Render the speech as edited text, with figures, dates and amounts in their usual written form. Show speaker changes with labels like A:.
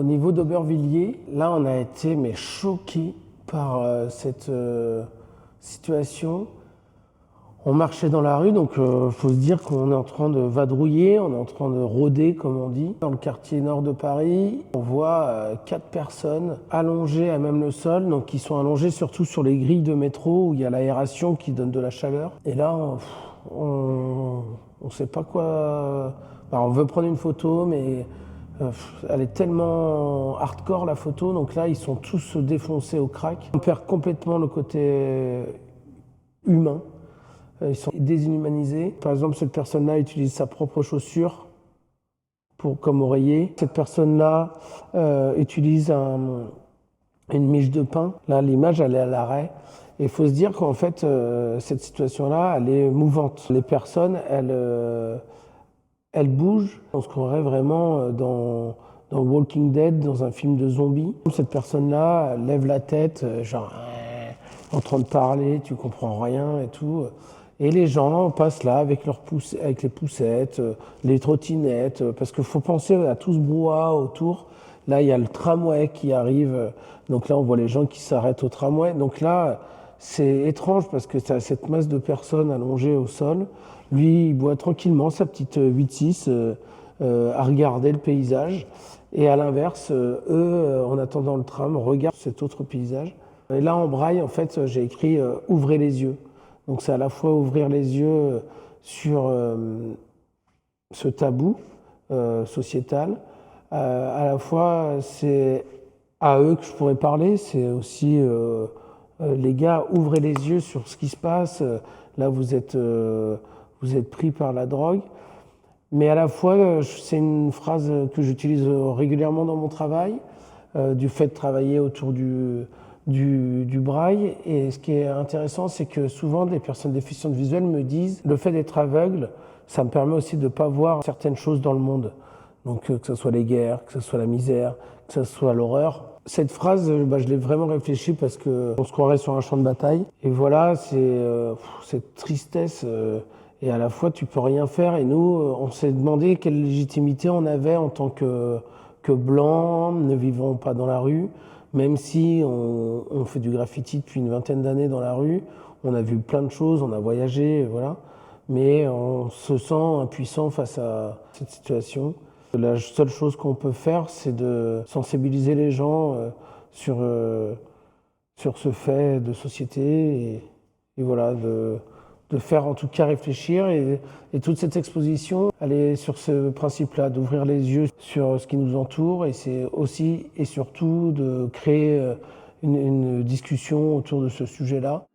A: Au niveau d'Aubervilliers, là on a été choqués par cette situation. On marchait dans la rue, donc faut se dire qu'on est en train de vadrouiller, on est en train de rôder comme on dit. Dans le quartier nord de Paris, on voit 4 personnes allongées à même le sol, donc qui sont allongées surtout sur les grilles de métro où il y a l'aération qui donne de la chaleur. Et là, on sait pas quoi. On veut prendre une photo, mais elle est tellement hardcore la photo, donc là ils sont tous défoncés au crack. On perd complètement le côté humain. Ils sont déshumanisés. Par exemple, cette personne-là utilise sa propre chaussure comme oreiller. Cette personne-là utilise une miche de pain. Là, l'image, elle est à l'arrêt. Et il faut se dire qu'en fait, cette situation-là, elle est mouvante. Les personnes, elles bougent. On se croirait vraiment dans Walking Dead, dans un film de zombies. Cette personne-là lève la tête, genre en train de parler, tu comprends rien et tout. Et les gens passent là avec les poussettes, les trottinettes, parce qu'il faut penser à tout ce brouhaha autour. Là, il y a le tramway qui arrive, donc là, on voit les gens qui s'arrêtent au tramway. Donc là, c'est étrange parce que tu as cette masse de personnes allongées au sol. Lui, il boit tranquillement sa petite 8-6 à regarder le paysage. Et à l'inverse, eux, en attendant le tram, regardent cet autre paysage. Et là, en braille, en fait, j'ai écrit « Ouvrez les yeux ». Donc c'est à la fois ouvrir les yeux sur ce tabou sociétal, à la fois c'est à eux que je pourrais parler, c'est aussi les gars, ouvrez les yeux sur ce qui se passe, là vous êtes pris par la drogue. Mais à la fois, c'est une phrase que j'utilise régulièrement dans mon travail, du fait de travailler autour du braille. Et ce qui est intéressant, c'est que souvent, les personnes déficientes visuelles me disent le fait d'être aveugle, ça me permet aussi de ne pas voir certaines choses dans le monde. Donc, que ce soit les guerres, que ce soit la misère, que ce soit l'horreur. Cette phrase, je l'ai vraiment réfléchi parce qu'on se croirait sur un champ de bataille. Et voilà, c'est cette tristesse. Et à la fois, tu peux rien faire. Et nous, on s'est demandé quelle légitimité on avait en tant que blancs, ne vivant pas dans la rue. Même si on fait du graffiti depuis une vingtaine d'années dans la rue, on a vu plein de choses, on a voyagé, voilà. Mais on se sent impuissant face à cette situation. La seule chose qu'on peut faire, c'est de sensibiliser les gens sur ce fait de société et voilà, de faire en tout cas réfléchir. Et toute cette exposition, elle est sur ce principe-là, d'ouvrir les yeux sur ce qui nous entoure. Et c'est aussi et surtout de créer une discussion autour de ce sujet-là.